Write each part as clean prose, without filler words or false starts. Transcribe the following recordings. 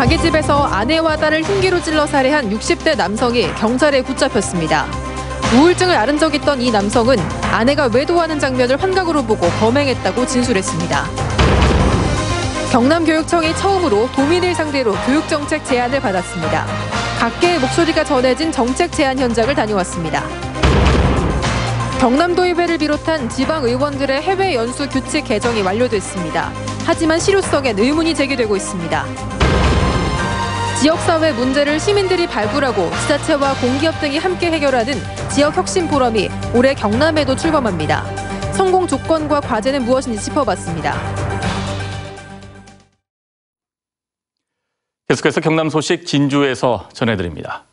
자기 집에서 아내와 딸을 흉기로 찔러 살해한 60대 남성이 경찰에 붙잡혔습니다. 우울증을 앓은 적 있던 이 남성은 아내가 외도하는 장면을 환각으로 보고 범행했다고 진술했습니다. 경남교육청이 처음으로 도민을 상대로 교육정책 제안을 받았습니다. 각계의 목소리가 전해진 정책 제안 현장을 다녀왔습니다. 경남도의회를 비롯한 지방의원들의 해외 연수 규칙 개정이 완료됐습니다. 하지만 실효성엔 의문이 제기되고 있습니다. 지역사회 문제를 시민들이 발굴하고 지자체와 공기업 등이 함께 해결하는 지역혁신포럼이 올해 경남에도 출범합니다. 성공 조건과 과제는 무엇인지 짚어봤습니다. 계속해서 경남 소식 진주에서 전해드립니다.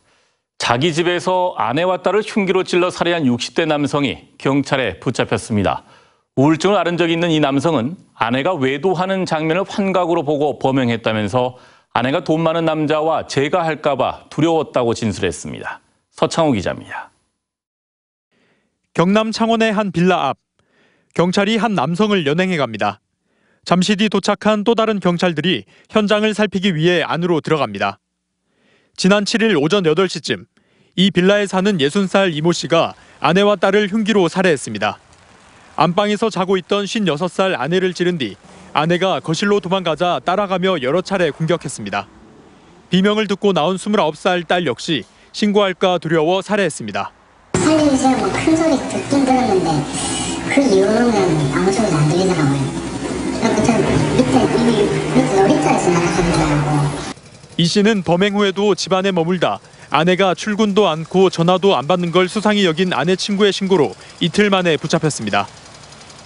자기 집에서 아내와 딸을 흉기로 찔러 살해한 60대 남성이 경찰에 붙잡혔습니다. 우울증을 앓은 적이 있는 이 남성은 아내가 외도하는 장면을 환각으로 보고 범행했다면서 아내가 돈 많은 남자와 재가 할까 봐 두려웠다고 진술했습니다. 서창호 기자입니다. 경남 창원의 한 빌라 앞, 경찰이 한 남성을 연행해 갑니다. 잠시 뒤 도착한 또 다른 경찰들이 현장을 살피기 위해 안으로 들어갑니다. 지난 7일 오전 8시쯤 이 빌라에 사는 60살 이모 씨가 아내와 딸을 흉기로 살해했습니다. 안방에서 자고 있던 56살 아내를 찌른 뒤 아내가 거실로 도망가자 따라가며 여러 차례 공격했습니다. 비명을 듣고 나온 29살 딸 역시 신고할까 두려워 살해했습니다. 살리면서 큰 소리 듣긴 들었는데 그 이후로는 아무 소리도 안 들리더라고요. 밑에 놀이터에서 날아가는 줄 알고. 이 씨는 범행 후에도 집안에 머물다 아내가 출근도 않고 전화도 안 받는 걸 수상히 여긴 아내 친구의 신고로 이틀 만에 붙잡혔습니다.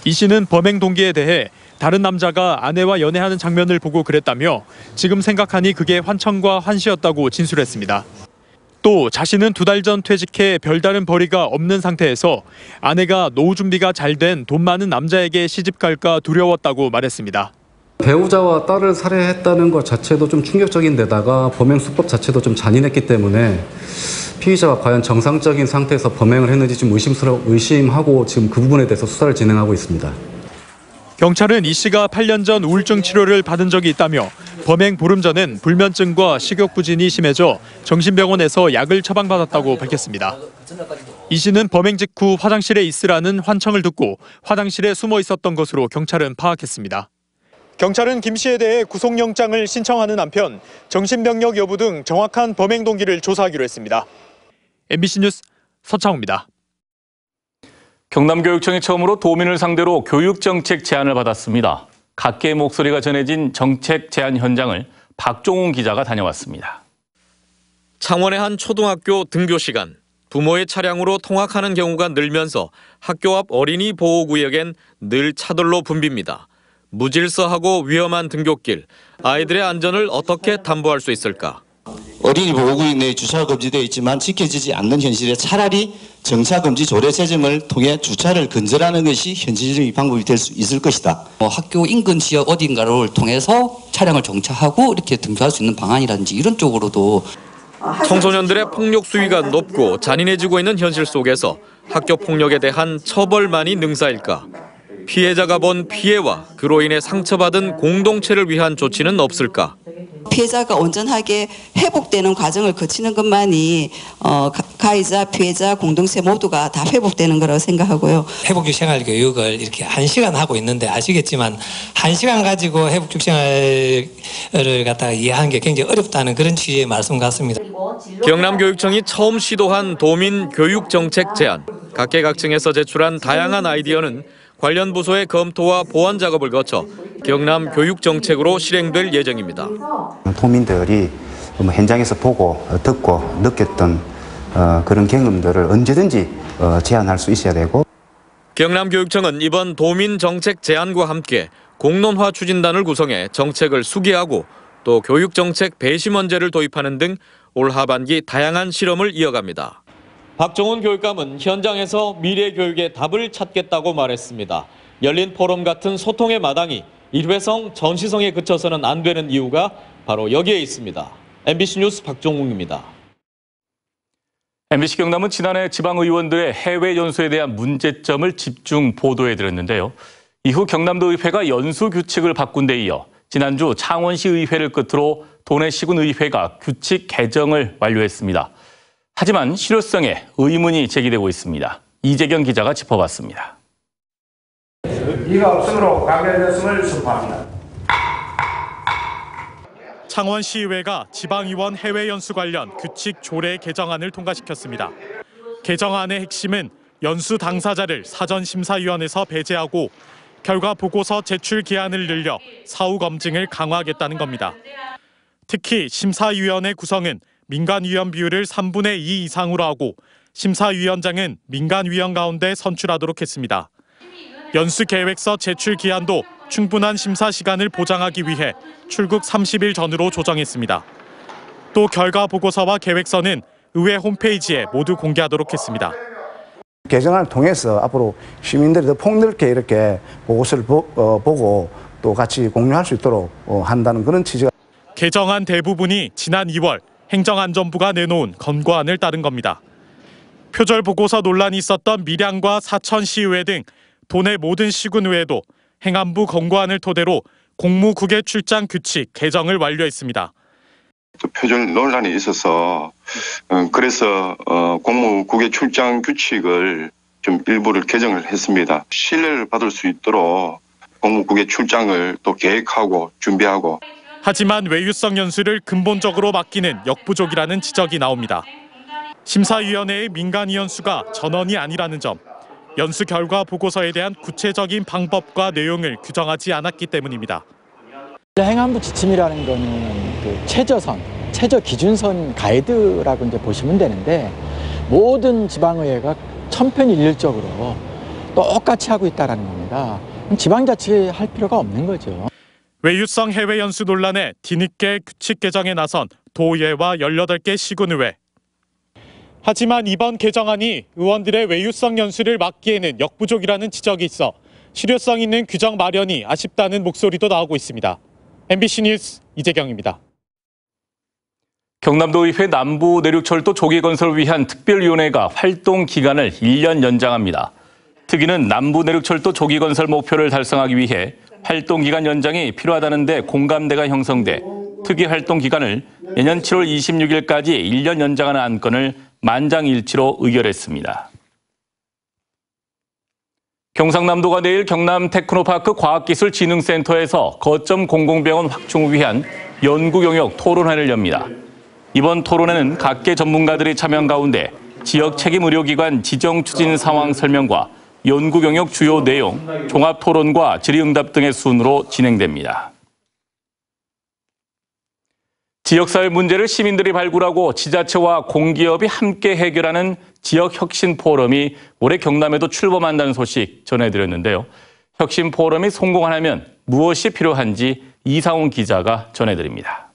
이 씨는 범행 동기에 대해 다른 남자가 아내와 연애하는 장면을 보고 그랬다며 지금 생각하니 그게 환청과 환시였다고 진술했습니다. 또 자신은 2달 전 퇴직해 별다른 벌이가 없는 상태에서 아내가 노후 준비가 잘 된 돈 많은 남자에게 시집 갈까 두려웠다고 말했습니다. 배우자와 딸을 살해했다는 것 자체도 좀 충격적인 데다가 범행 수법 자체도 좀 잔인했기 때문에 피의자가 과연 정상적인 상태에서 범행을 했는지 좀 의심하고 지금 그 부분에 대해서 수사를 진행하고 있습니다. 경찰은 이 씨가 8년 전 우울증 치료를 받은 적이 있다며 범행 보름 전엔 불면증과 식욕부진이 심해져 정신병원에서 약을 처방받았다고 밝혔습니다. 이 씨는 범행 직후 화장실에 있으라는 환청을 듣고 화장실에 숨어 있었던 것으로 경찰은 파악했습니다. 경찰은 김 씨에 대해 구속영장을 신청하는 한편 정신병력 여부 등 정확한 범행 동기를 조사하기로 했습니다. MBC 뉴스 서창호입니다. 경남교육청이 처음으로 도민을 상대로 교육정책 제안을 받았습니다. 각계의 목소리가 전해진 정책 제안 현장을 박종훈 기자가 다녀왔습니다. 창원의 한 초등학교 등교 시간, 부모의 차량으로 통학하는 경우가 늘면서 학교 앞 어린이 보호구역엔 늘 차들로 붐빕니다. 무질서하고 위험한 등굣길, 아이들의 안전을 어떻게 담보할 수 있을까? 어린이 보호구역 내에 주차가 금지되어 있지만 지켜지지 않는 현실에 차라리 정차금지 조례 제정을 통해 주차를 근절하는 것이 현실적인 방법이 될 수 있을 것이다. 학교 인근 지역 어딘가를 통해서 차량을 정차하고 이렇게 등교할 수 있는 방안이라든지 이런 쪽으로도. 청소년들의 폭력 수위가 높고 잔인해지고 있는 현실 속에서 학교 폭력에 대한 처벌만이 능사일까? 피해자가 본 피해와 그로 인해 상처받은 공동체를 위한 조치는 없을까? 피해자가 온전하게 회복되는 과정을 거치는 것만이 가해자, 피해자, 공동체 모두가 다 회복되는 거라고 생각하고요. 회복육 생활 교육을 이렇게 1시간 하고 있는데 아시겠지만 1시간 가지고 회복육 생활을 갖다가 이해하는 게 굉장히 어렵다는 그런 취지의 말씀 같습니다. 경남교육청이 처음 시도한 도민 교육정책 제안, 각계각층에서 제출한 다양한 아이디어는 관련 부서의 검토와 보완 작업을 거쳐 경남 교육정책으로 실행될 예정입니다. 도민들이 현장에서 보고 듣고 느꼈던 그런 경험들을 언제든지 제안할 수 있어야 되고. 경남교육청은 이번 도민정책 제안과 함께 공론화 추진단을 구성해 정책을 수기하고 또 교육정책 배심원제를 도입하는 등 올 하반기 다양한 실험을 이어갑니다. 박종훈 교육감은 현장에서 미래 교육의 답을 찾겠다고 말했습니다. 열린 포럼 같은 소통의 마당이 일회성, 전시성에 그쳐서는 안 되는 이유가 바로 여기에 있습니다. MBC 뉴스 박종훈입니다. MBC 경남은 지난해 지방의원들의 해외 연수에 대한 문제점을 집중 보도해드렸는데요. 이후 경남도의회가 연수 규칙을 바꾼 데 이어 지난주 창원시 의회를 끝으로 도내시군의회가 규칙 개정을 완료했습니다. 하지만 실효성에 의문이 제기되고 있습니다. 이재경 기자가 짚어봤습니다. 이가 없음으로 가결됐음을 선포합니다. 창원시의회가 지방의원 해외 연수 관련 규칙 조례 개정안을 통과시켰습니다. 개정안의 핵심은 연수 당사자를 사전심사위원회에서 배제하고 결과 보고서 제출 기한을 늘려 사후 검증을 강화하겠다는 겁니다. 특히 심사위원회 구성은 민간위원 비율을 3분의 2 이상으로 하고 심사위원장은 민간위원 가운데 선출하도록 했습니다. 연수계획서 제출 기한도 충분한 심사 시간을 보장하기 위해 출국 30일 전으로 조정했습니다. 또 결과 보고서와 계획서는 의회 홈페이지에 모두 공개하도록 했습니다. 개정안을 통해서 앞으로 시민들이 더 폭넓게 이렇게 보고서를 보고 또 같이 공유할 수 있도록 한다는 그런 취지가. 개정안 대부분이 지난 2월 행정안전부가 내놓은 권고안을 따른 겁니다. 표절 보고서 논란이 있었던 밀양과 사천시의회 등 도내 모든 시군의회도 행안부 권고안을 토대로 공무국외 출장 규칙 개정을 완료했습니다. 표절 논란이 있어서 그래서 공무국외 출장 규칙을 좀 일부를 개정을 했습니다. 신뢰를 받을 수 있도록 공무국외 출장을 또 계획하고 준비하고. 하지만 외유성 연수를 근본적으로 맡기는 역부족이라는 지적이 나옵니다. 심사위원회의 민간위원 수가 전원이 아니라는 점, 연수 결과 보고서에 대한 구체적인 방법과 내용을 규정하지 않았기 때문입니다. 행안부 지침이라는 거는 그 최저 기준선 가이드라고 이제 보시면 되는데 모든 지방의회가 천편일률적으로 똑같이 하고 있다는 겁니다. 지방자치할 필요가 없는 거죠. 외유성 해외 연수 논란에 뒤늦게 규칙 개정에 나선 도의회와 18개 시군의회. 하지만 이번 개정안이 의원들의 외유성 연수를 막기에는 역부족이라는 지적이 있어 실효성 있는 규정 마련이 아쉽다는 목소리도 나오고 있습니다. MBC 뉴스 이재경입니다. 경남도의회 남부 내륙철도 조기 건설을 위한 특별위원회가 활동 기간을 1년 연장합니다. 특위는 남부 내륙철도 조기 건설 목표를 달성하기 위해 활동 기간 연장이 필요하다는 데 공감대가 형성돼 특위 활동 기간을 내년 7월 26일까지 1년 연장하는 안건을 만장일치로 의결했습니다. 경상남도가 내일 경남 테크노파크 과학기술진흥센터에서 거점 공공병원 확충을 위한 연구경역 토론회를 엽니다. 이번 토론회는 각계 전문가들이 참여한 가운데 지역 책임 의료기관 지정 추진 상황 설명과 연구경역 주요 내용, 종합토론과 질의응답 등의 순으로 진행됩니다. 지역사회 문제를 시민들이 발굴하고 지자체와 공기업이 함께 해결하는 지역혁신포럼이 올해 경남에도 출범한다는 소식 전해드렸는데요. 혁신포럼이 성공하려면 무엇이 필요한지 이상훈 기자가 전해드립니다.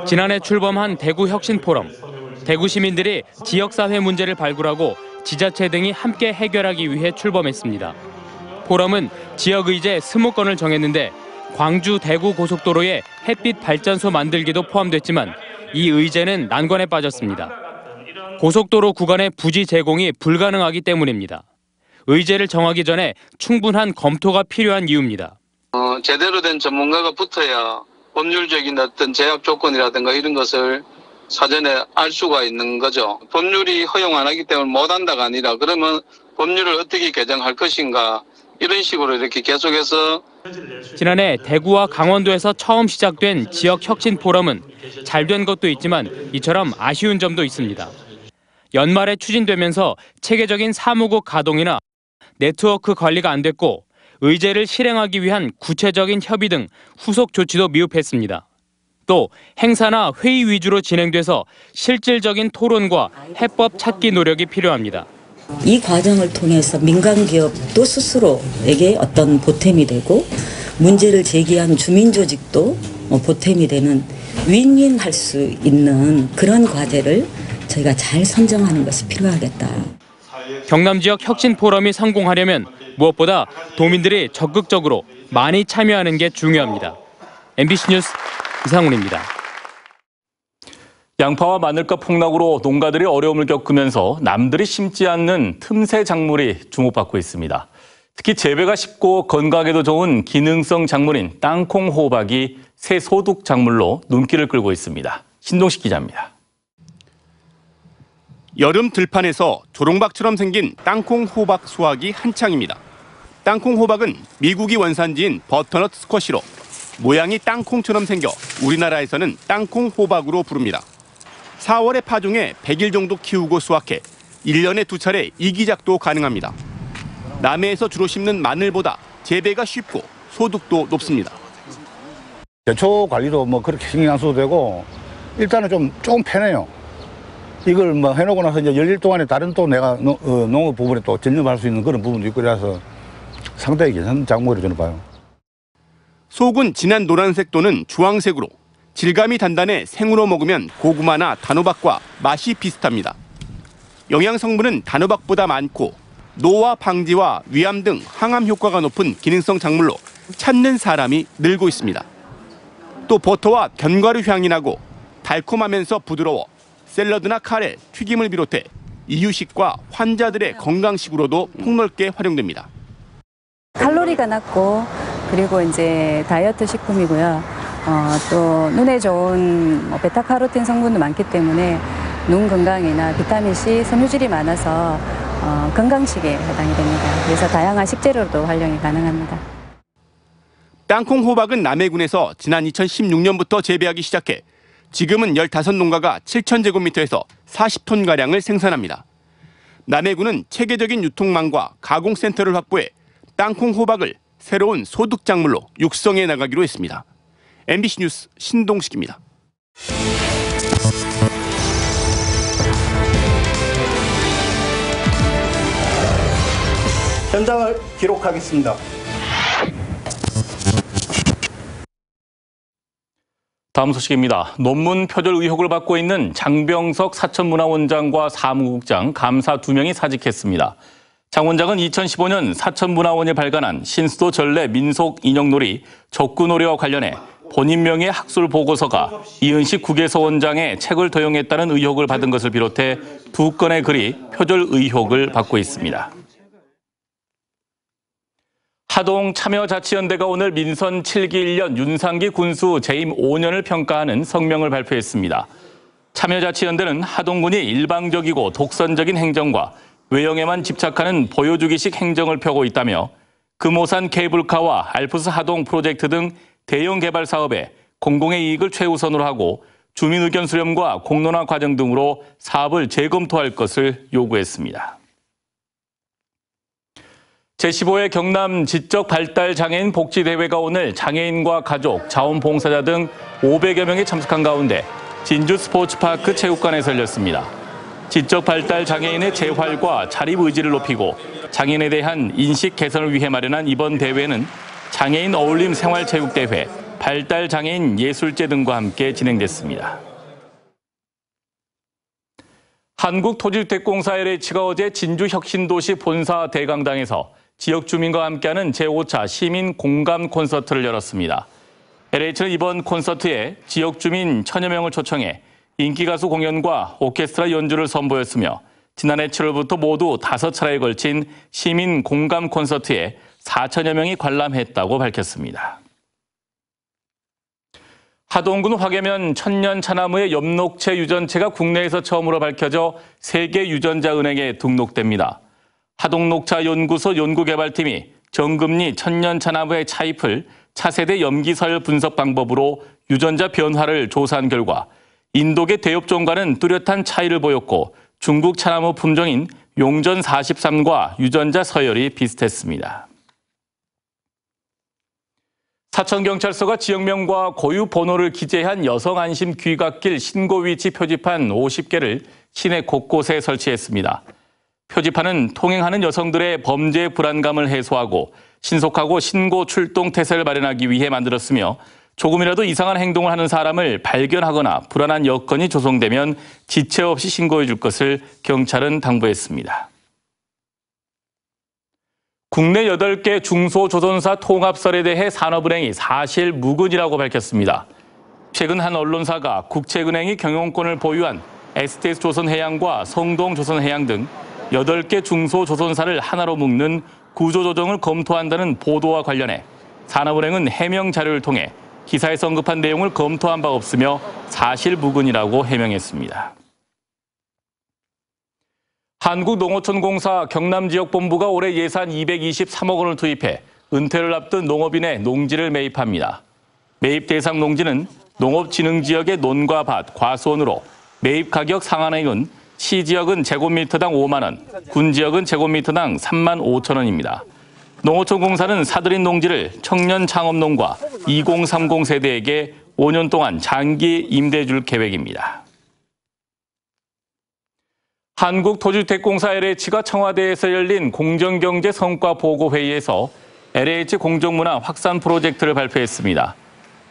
지난해 출범한 대구혁신포럼. 대구 시민들이 지역사회 문제를 발굴하고 지자체 등이 함께 해결하기 위해 출범했습니다. 포럼은 지역의제 20건을 정했는데 광주 대구 고속도로에 햇빛 발전소 만들기도 포함됐지만 이 의제는 난관에 빠졌습니다. 고속도로 구간의 부지 제공이 불가능하기 때문입니다. 의제를 정하기 전에 충분한 검토가 필요한 이유입니다. 제대로 된 전문가가 붙어야 법률적인 어떤 제약 조건이라든가 이런 것을 사전에 알 수가 있는 거죠. 법률이 허용 안 하기 때문에 못한다가 아니라 그러면 법률을 어떻게 개정할 것인가 이런 식으로 이렇게 계속해서. 지난해 대구와 강원도에서 처음 시작된 지역혁신포럼은 잘된 것도 있지만 이처럼 아쉬운 점도 있습니다. 연말에 추진되면서 체계적인 사무국 가동이나 네트워크 관리가 안 됐고 의제를 실행하기 위한 구체적인 협의 등 후속 조치도 미흡했습니다. 또 행사나 회의 위주로 진행돼서 실질적인 토론과 해법 찾기 노력이 필요합니다. 이 과정을 통해서 민간기업도 스스로에게 어떤 보탬이 되고 문제를 제기한 주민조직도 보탬이 되는 윈윈할 수 있는 그런 과제를 저희가 잘 선정하는 것이 필요하겠다. 경남 지역 혁신 포럼이 성공하려면 무엇보다 도민들이 적극적으로 많이 참여하는 게 중요합니다. MBC 뉴스 이상훈입니다. 양파와 마늘값 폭락으로 농가들이 어려움을 겪으면서 남들이 심지 않는 틈새 작물이 주목받고 있습니다. 특히 재배가 쉽고 건강에도 좋은 기능성 작물인 땅콩 호박이 새 소득 작물로 눈길을 끌고 있습니다. 신동식 기자입니다. 여름 들판에서 조롱박처럼 생긴 땅콩 호박 수확이 한창입니다. 땅콩 호박은 미국이 원산지인 버터넛 스쿼시로 모양이 땅콩처럼 생겨 우리나라에서는 땅콩 호박으로 부릅니다. 4월에 파종해 100일 정도 키우고 수확해 1년에 2차례 이기작도 가능합니다. 남해에서 주로 심는 마늘보다 재배가 쉽고 소득도 높습니다. 대초 관리도 뭐 그렇게 신경 안 써도 되고 일단은 조금 편해요. 이걸 뭐 해놓고 나서 이제 열일 동안에 다른 또 내가 농업 부분에 또 전념할 수 있는 그런 부분도 있고 그래서 상당히 괜찮은 작물이라고 저는 봐요. 속은 진한 노란색 또는 주황색으로 질감이 단단해 생으로 먹으면 고구마나 단호박과 맛이 비슷합니다. 영양 성분은 단호박보다 많고 노화 방지와 위암 등 항암 효과가 높은 기능성 작물로 찾는 사람이 늘고 있습니다. 또 버터와 견과류 향이 나고 달콤하면서 부드러워 샐러드나 카레, 튀김을 비롯해 이유식과 환자들의 건강식으로도 폭넓게 활용됩니다. 칼로리가 낮고 그리고 이제 다이어트 식품이고요. 또 눈에 좋은 베타카로틴 성분도 많기 때문에 눈 건강이나 비타민C, 섬유질이 많아서 건강식에 해당이 됩니다. 그래서 다양한 식재료로도 활용이 가능합니다. 땅콩 호박은 남해군에서 지난 2016년부터 재배하기 시작해 지금은 15농가가 7,000제곱미터에서 40톤가량을 생산합니다. 남해군은 체계적인 유통망과 가공센터를 확보해 땅콩 호박을 새로운 소득 작물로 육성해 나가기로 했습니다. MBC 뉴스 신동식입니다. 현장을 기록하겠습니다. 다음 소식입니다. 논문 표절 의혹을 받고 있는 장병석 사천문화원장과 사무국장, 감사 2명이 사직했습니다. 장 원장은 2015년 사천문화원이 발간한 신수도 전래 민속 인형놀이 적구놀이와 관련해 본인 명의의 학술 보고서가 이은식 국외서원장의 책을 도용했다는 의혹을 받은 것을 비롯해 2건의 글이 표절 의혹을 받고 있습니다. 하동 참여자치연대가 오늘 민선 7기 1년 윤상기 군수 재임 5년을 평가하는 성명을 발표했습니다. 참여자치연대는 하동군이 일방적이고 독선적인 행정과 외형에만 집착하는 보여주기식 행정을 펴고 있다며 금오산 케이블카와 알프스 하동 프로젝트 등 대형 개발 사업에 공공의 이익을 최우선으로 하고 주민 의견 수렴과 공론화 과정 등으로 사업을 재검토할 것을 요구했습니다. 제15회 경남 지적발달장애인 복지대회가 오늘 장애인과 가족, 자원봉사자 등 500여 명이 참석한 가운데 진주 스포츠파크 체육관에서 열렸습니다. 지적발달장애인의 재활과 자립의지를 높이고 장애인에 대한 인식 개선을 위해 마련한 이번 대회는 장애인 어울림 생활체육대회, 발달장애인 예술제 등과 함께 진행됐습니다. 한국토지주택공사 LH가 어제 진주 혁신도시 본사 대강당에서 지역 주민과 함께하는 제5차 시민 공감 콘서트를 열었습니다. LH는 이번 콘서트에 지역 주민 1000여 명을 초청해 인기가수 공연과 오케스트라 연주를 선보였으며 지난해 7월부터 모두 5차례에 걸친 시민 공감 콘서트에 4천여 명이 관람했다고 밝혔습니다. 하동군 화계면 천년 차나무의 엽록체 유전체가 국내에서 처음으로 밝혀져 세계 유전자 은행에 등록됩니다. 하동녹차 연구소 연구개발팀이 정금리 천년 차나무의 차잎을 차세대 염기서열 분석 방법으로 유전자 변화를 조사한 결과 인도계 대엽종과는 뚜렷한 차이를 보였고 중국 차나무 품종인 용전 43과 유전자 서열이 비슷했습니다. 사천경찰서가 지역명과 고유 번호를 기재한 여성 안심 귀갓길 신고 위치 표지판 50개를 시내 곳곳에 설치했습니다. 표지판은 통행하는 여성들의 범죄 불안감을 해소하고 신속하고 신고 출동 태세를 마련하기 위해 만들었으며 조금이라도 이상한 행동을 하는 사람을 발견하거나 불안한 여건이 조성되면 지체 없이 신고해 줄 것을 경찰은 당부했습니다. 국내 8개 중소조선사 통합설에 대해 산업은행이 사실 무근이라고 밝혔습니다. 최근 한 언론사가 국책은행이 경영권을 보유한 STS조선해양과 성동조선해양 등 8개 중소조선사를 하나로 묶는 구조조정을 검토한다는 보도와 관련해 산업은행은 해명 자료를 통해 기사에서 언급한 내용을 검토한 바 없으며 사실무근이라고 해명했습니다. 한국농어촌공사 경남지역본부가 올해 예산 223억 원을 투입해 은퇴를 앞둔 농업인의 농지를 매입합니다. 매입 대상 농지는 농업진흥지역의 논과 밭, 과수원으로 매입 가격 상한액은 시지역은 제곱미터당 5만 원, 군지역은 제곱미터당 3만 5천 원입니다. 농어촌공사는 사들인 농지를 청년 창업농과 2030 세대에게 5년 동안 장기 임대해 줄 계획입니다. 한국토주택공사 LH가 청와대에서 열린 공정경제 성과 보고 회의에서 LH 공정문화 확산 프로젝트를 발표했습니다.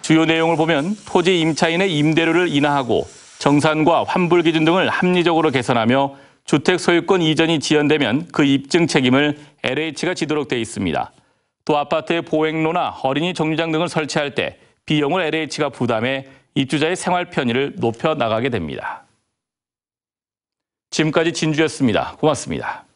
주요 내용을 보면 토지 임차인의 임대료를 인하하고 정산과 환불 기준 등을 합리적으로 개선하며 주택 소유권 이전이 지연되면 그 입증 책임을 LH가 지도록 돼 있습니다. 또 아파트의 보행로나 어린이 정류장 등을 설치할 때 비용을 LH가 부담해 입주자의 생활 편의를 높여 나가게 됩니다. 지금까지 진주였습니다. 고맙습니다.